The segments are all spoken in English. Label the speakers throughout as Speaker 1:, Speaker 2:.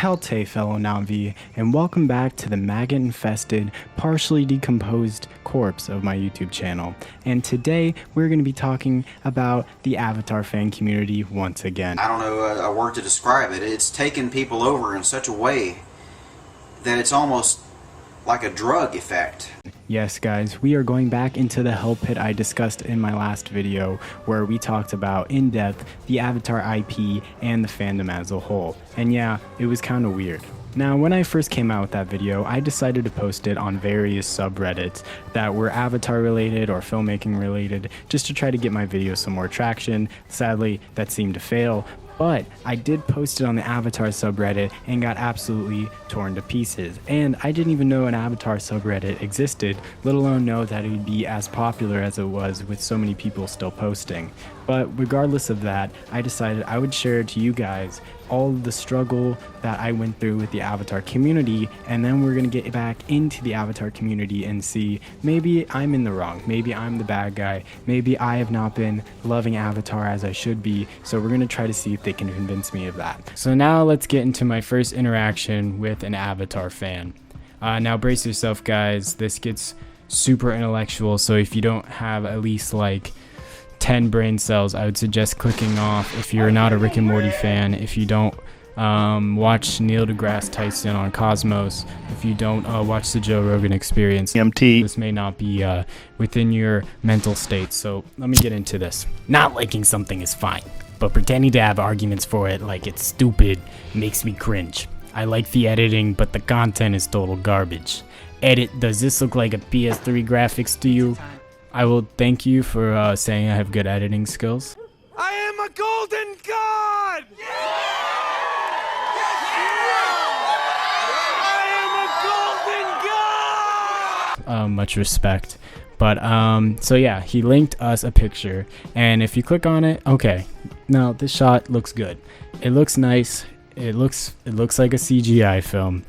Speaker 1: Kaltxì, fellow navi, and welcome back to the maggot-infested, partially decomposed corpse of my YouTube channel. And today, we're going to be talking about the Avatar fan community once again.
Speaker 2: I don't know a word to describe it. It's taken people over in such a way that it's almost like a drug effect.
Speaker 1: Yes guys, we are going back into the hell pit I discussed in my last video where we talked about in depth the Avatar IP and the fandom as a whole. And yeah, it was kind of weird. Now when I first came out with that video, I decided to post it on various subreddits that were Avatar related or filmmaking related just to try to get my video some more traction. Sadly, that seemed to fail. But I did post it on the Avatar subreddit and got absolutely torn to pieces. And I didn't even know an Avatar subreddit existed, let alone know that it would be as popular as it was with so many people still posting. But regardless of that, I decided I would share to you guys all of the struggle that I went through with the Avatar community, and then we're gonna get back into the Avatar community and see maybe I'm in the wrong, maybe I'm the bad guy, maybe I have not been loving Avatar as I should be, so we're gonna try to see if they can convince me of that. So now let's get into my first interaction with an Avatar fan. Now brace yourself guys, this gets super intellectual, so if you don't have at least like 10 brain cells, I would suggest clicking off if you're not a Rick and Morty fan, if you don't watch Neil deGrasse Tyson on Cosmos, if you don't watch the Joe Rogan Experience. This may not be within your mental state, so let me get into this. Not liking something is fine, but pretending to have arguments for it like it's stupid makes me cringe. I like the editing, but the content is total garbage. Edit, does this look like a PS3 graphics to you? I will thank you for saying I have good editing skills.
Speaker 3: I am a golden god! Yeah! I am a golden god!
Speaker 1: Much respect. But, so yeah, he linked us a picture, and if you click on it, okay, now this shot looks good. It looks nice, it looks like a CGI film.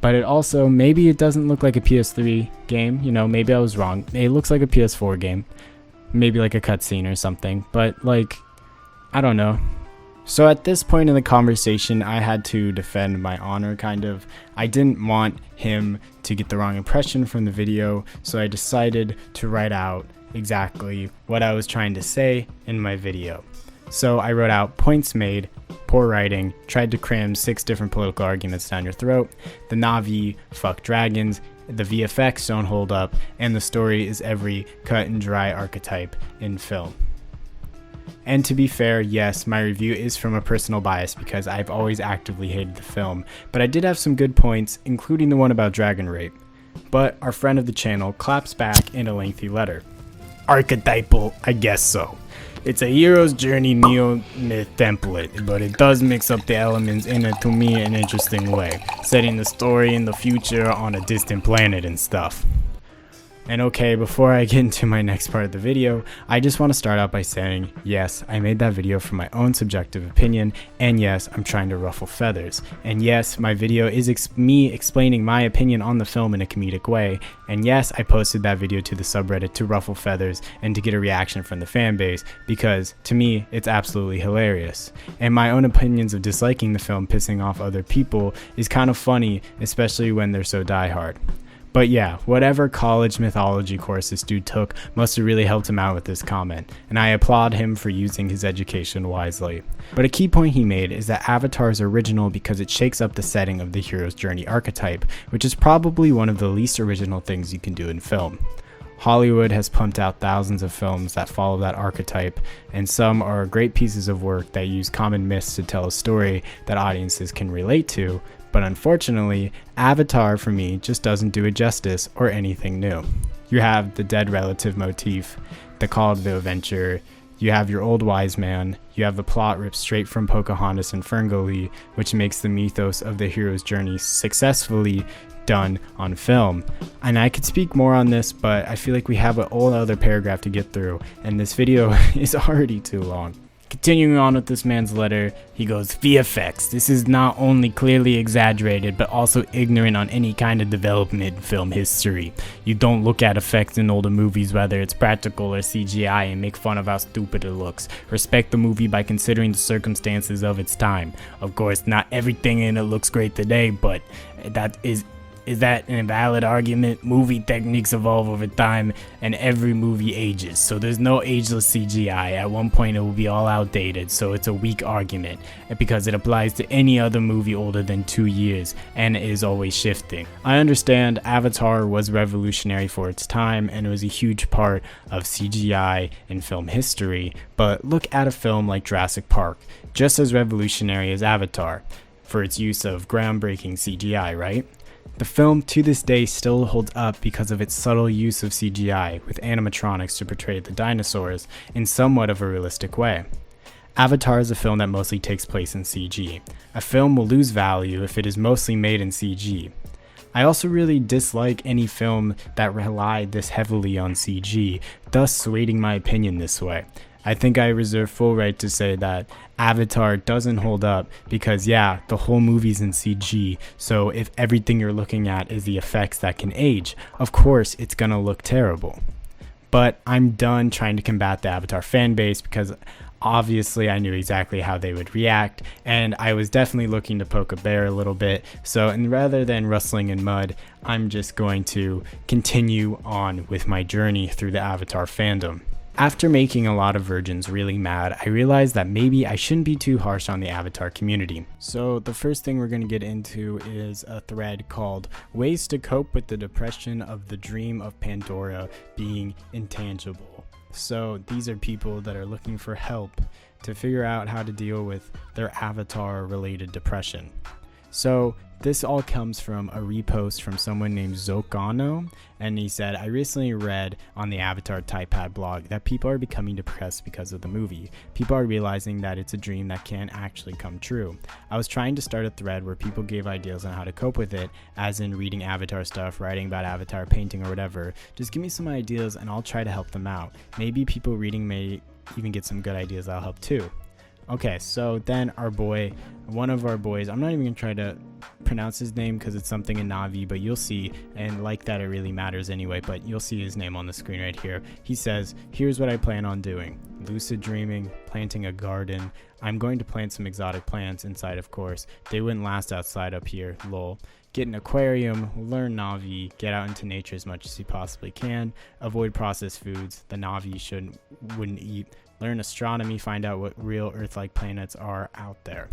Speaker 1: But it also, maybe it doesn't look like a PS3 game, you know, maybe I was wrong. It looks like a PS4 game, maybe like a cutscene or something, but like, I don't know. So at this point in the conversation, I had to defend my honor, kind of. I didn't want him to get the wrong impression from the video, so I decided to write out exactly what I was trying to say in my video. So I wrote out points made, poor writing, tried to cram 6 different political arguments down your throat, the Navi fuck dragons, the VFX don't hold up, and the story is every cut and dry archetype in film. And to be fair, yes, my review is from a personal bias because I've always actively hated the film, but I did have some good points, including the one about dragon rape. But our friend of the channel claps back in a lengthy letter. Archetypal, I guess so. It's a hero's journey neo-myth template, but it does mix up the elements in a, to me, an interesting way, setting the story in the future on a distant planet and stuff. And okay, before I get into my next part of the video, I just want to start out by saying, yes, I made that video from my own subjective opinion, and yes, I'm trying to ruffle feathers. And yes, my video is me explaining my opinion on the film in a comedic way, and yes, I posted that video to the subreddit to ruffle feathers and to get a reaction from the fan base, because to me, it's absolutely hilarious. And my own opinions of disliking the film pissing off other people is kind of funny, especially when they're so diehard. But yeah, whatever college mythology course this dude took must have really helped him out with this comment, and I applaud him for using his education wisely. But a key point he made is that Avatar is original because it shakes up the setting of the hero's journey archetype, which is probably one of the least original things you can do in film. Hollywood has pumped out thousands of films that follow that archetype, and some are great pieces of work that use common myths to tell a story that audiences can relate to, but unfortunately, Avatar for me just doesn't do it justice or anything new. You have the dead relative motif, the call to the adventure, you have your old wise man, you have the plot ripped straight from Pocahontas and Ferngully, which makes the mythos of the hero's journey successfully done on film. And I could speak more on this, but I feel like we have a whole other paragraph to get through, and this video is already too long. Continuing on with this man's letter, he goes, VFX. This is not only clearly exaggerated, but also ignorant on any kind of development in film history. You don't look at effects in older movies, whether it's practical or CGI, and make fun of how stupid it looks. Respect the movie by considering the circumstances of its time. Of course, not everything in it looks great today, but is that an invalid argument? Movie techniques evolve over time, and every movie ages. So there's no ageless CGI. At one point, it will be all outdated, so it's a weak argument because it applies to any other movie older than 2 years and is always shifting. I understand Avatar was revolutionary for its time, and it was a huge part of CGI in film history, but look at a film like Jurassic Park, just as revolutionary as Avatar for its use of groundbreaking CGI, right? The film to this day still holds up because of its subtle use of CGI with animatronics to portray the dinosaurs in somewhat of a realistic way. Avatar is a film that mostly takes place in CG. A film will lose value if it is mostly made in CG. I also really dislike any film that relied this heavily on CG, thus swaying my opinion this way. I think I reserve full right to say that Avatar doesn't hold up because, yeah, the whole movie's in CG, so if everything you're looking at is the effects that can age, of course it's gonna look terrible. But I'm done trying to combat the Avatar fan base because obviously I knew exactly how they would react, and I was definitely looking to poke a bear a little bit, so and rather than rustling in mud, I'm just going to continue on with my journey through the Avatar fandom. After making a lot of virgins really mad, I realized that maybe I shouldn't be too harsh on the Avatar community. So the first thing we're going to get into is a thread called Ways to Cope with the Depression of the Dream of Pandora Being Intangible. So these are people that are looking for help to figure out how to deal with their Avatar related depression. So this all comes from a repost from someone named Zocano, and he said, I recently read on the Avatar Typepad blog that people are becoming depressed because of the movie. People are realizing that it's a dream that can't actually come true. I was trying to start a thread where people gave ideas on how to cope with it, as in reading Avatar stuff, writing about Avatar, painting, or whatever. Just give me some ideas and I'll try to help them out. Maybe people reading may even get some good ideas that'll help too. Okay, so then one of our boys, I'm not even going to try to pronounce his name because it's something in Navi, but you'll see, and like that it really matters anyway, but you'll see his name on the screen right here. He says, here's what I plan on doing. Lucid dreaming, planting a garden. I'm going to plant some exotic plants inside, of course. They wouldn't last outside up here, lol. Get an aquarium, learn Navi, get out into nature as much as you possibly can, avoid processed foods the Navi wouldn't eat, learn astronomy, find out what real Earth-like planets are out there.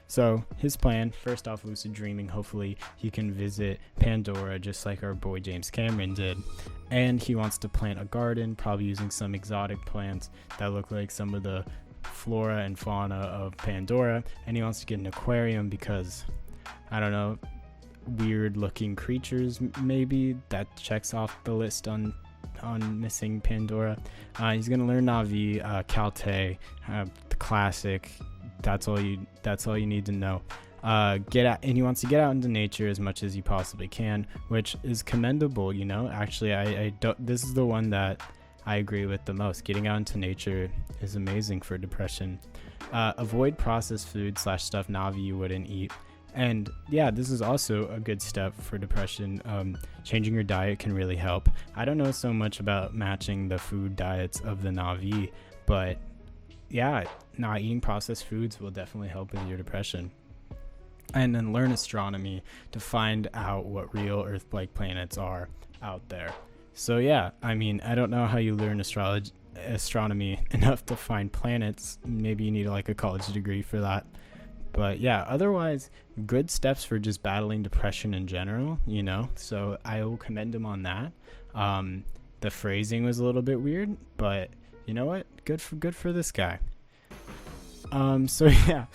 Speaker 1: So his plan, first off, lucid dreaming, hopefully he can visit Pandora just like our boy James Cameron did. And he wants to plant a garden, probably using some exotic plants that look like some of the flora and fauna of Pandora. And he wants to get an aquarium because, I don't know, weird looking creatures maybe. That checks off the list on missing Pandora. He's gonna learn Navi, Kaltxì, the classic. That's all you need to know. Get out, and he wants to get out into nature as much as he possibly can, which is commendable. You know, actually, I don't. This is the one that I agree with the most. Getting out into nature is amazing for depression. Avoid processed food / stuff Navi you wouldn't eat. And yeah, this is also a good step for depression. Changing your diet can really help. I don't know so much about matching the food diets of the Navi, but yeah, not eating processed foods will definitely help with your depression. And then learn astronomy to find out what real Earth-like planets are out there. So yeah, I mean, I don't know how you learn astronomy enough to find planets. Maybe you need like a college degree for that. But yeah, otherwise, good steps for just battling depression in general, you know? So I will commend him on that. The phrasing was a little bit weird, but you know what? Good for this guy. So yeah,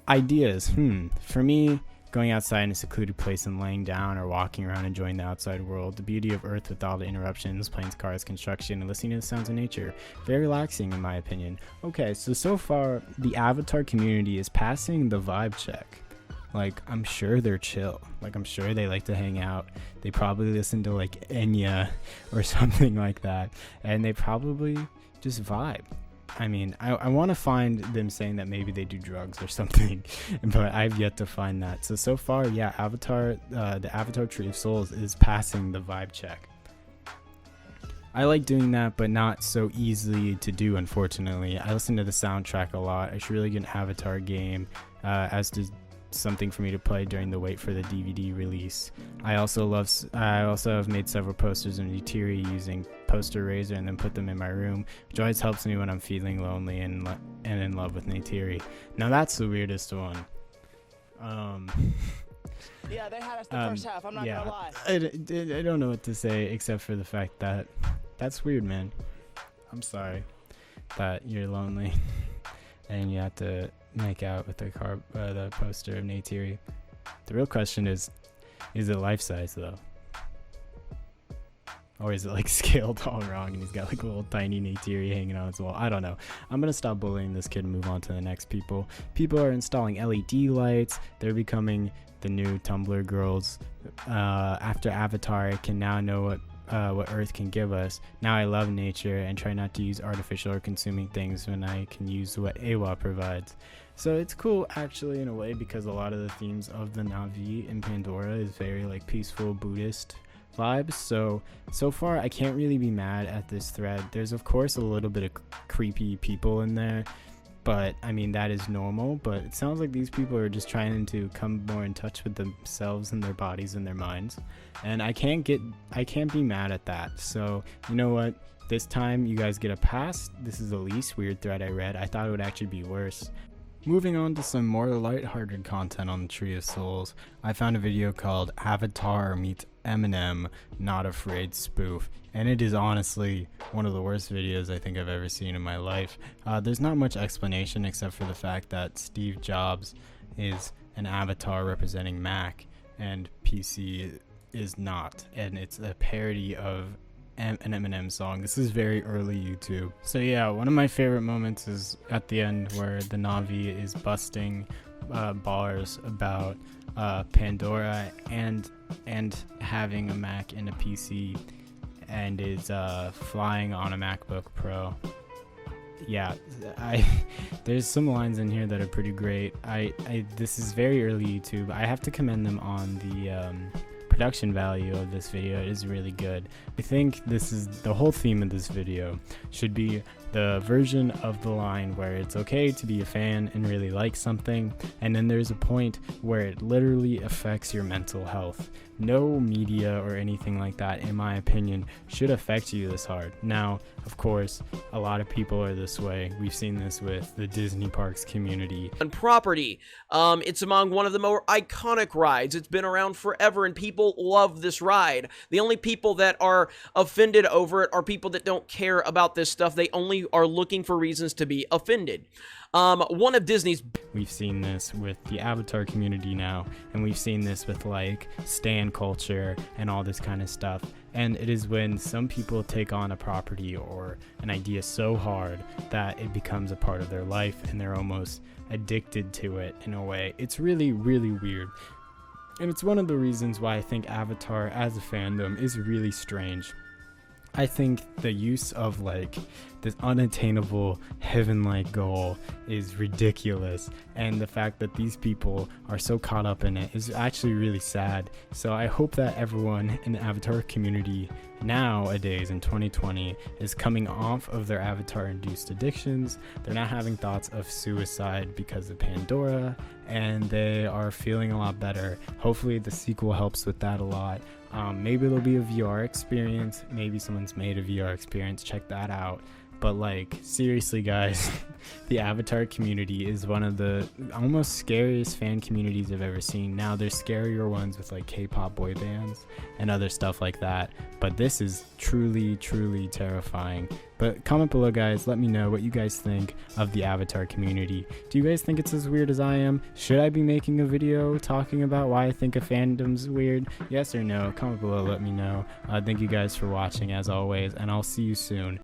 Speaker 1: ideas. For me, going outside in a secluded place and laying down or walking around enjoying the outside world, the beauty of Earth with all the interruptions, planes, cars, construction, and listening to the sounds of nature. Very relaxing in my opinion. Okay, so far, the Avatar community is passing the vibe check. Like, I'm sure they're chill. Like, I'm sure they like to hang out. They probably listen to, like, Enya or something like that. And they probably just vibe. I mean, I want to find them saying that maybe they do drugs or something, but I've yet to find that. So far, yeah, Avatar, the Avatar Tree of Souls is passing the vibe check. I like doing that, but not so easily to do, unfortunately. I listen to the soundtrack a lot. I should really get an Avatar game, as to something for me to play during the wait for the DVD release. I also have made several posters of Neytiri using Poster Razor and then put them in my room, which always helps me when I'm feeling lonely and in love with Neytiri. Now that's the weirdest one.
Speaker 4: Yeah, they had us the first half, I'm not gonna lie.
Speaker 1: I don't know what to say except for the fact that that's weird, man. I'm sorry that you're lonely and you have to make out with the poster of Neytiri. The real question is it life size though? Or is it like scaled all wrong and he's got like a little tiny Neytiri hanging on his wall? I don't know. I'm gonna stop bullying this kid and move on to the next people. People are installing LED lights. They're becoming the new Tumblr girls. After Avatar, I can now know what Earth can give us. Now I love nature and try not to use artificial or consuming things when I can use what Awa provides. So it's cool actually in a way, because a lot of the themes of the Navi in Pandora is very like peaceful Buddhist vibes. So far I can't really be mad at this thread. There's of course a little bit of creepy people in there, but I mean that is normal. But it sounds like these people are just trying to come more in touch with themselves and their bodies and their minds, and I can't be mad at that. So you know what, this time you guys get a pass. This is the least weird thread I read. I thought it would actually be worse. Moving on to some more lighthearted content on the Tree of Souls, I found a video called Avatar meets Eminem Not Afraid spoof, and it is honestly one of the worst videos I think I've ever seen in my life. There's not much explanation except for the fact that Steve Jobs is an avatar representing Mac and PC is not, and it's a parody of an Eminem song. This is very early YouTube. So yeah, one of my favorite moments is at the end where the Navi is busting bars about Pandora and having a Mac and a PC, and is flying on a MacBook Pro. Yeah, there's some lines in here that are pretty great. This is very early YouTube. I have to commend them on the production value of this video. It is really good. I think this is the whole theme of this video should be the version of the line where it's okay to be a fan and really like something, and then there's a point where it literally affects your mental health. No media or anything like that, in my opinion, should affect you this hard. Now, of course, a lot of people are this way. We've seen this with the Disney parks community.
Speaker 5: And property. It's among one of the more iconic rides. It's been around forever and people love this ride. The only people that are offended over it are people that don't care about this stuff. They only are looking for reasons to be offended. One of Disney's...
Speaker 1: We've seen this with the Avatar community now, and we've seen this with like stan culture and all this kind of stuff. And it is when some people take on a property or an idea so hard that it becomes a part of their life and they're almost addicted to it in a way. It's really, really weird. And it's one of the reasons why I think Avatar as a fandom is really strange. I think the use of like this unattainable heaven-like goal is ridiculous, and the fact that these people are so caught up in it is actually really sad. So I hope that everyone in the Avatar community nowadays in 2020 is coming off of their Avatar-induced addictions. They're not having thoughts of suicide because of Pandora, and they are feeling a lot better. Hopefully the sequel helps with that a lot. Maybe there'll be a VR experience. Maybe someone's made a VR experience. Check that out. But like, seriously guys, the Avatar community is one of the almost scariest fan communities I've ever seen. Now there's scarier ones with like K-pop boy bands and other stuff like that, but this is truly, truly terrifying. But comment below guys, let me know what you guys think of the Avatar community. Do you guys think it's as weird as I am? Should I be making a video talking about why I think a fandom's weird? Yes or no? Comment below, let me know. Thank you guys for watching as always, and I'll see you soon.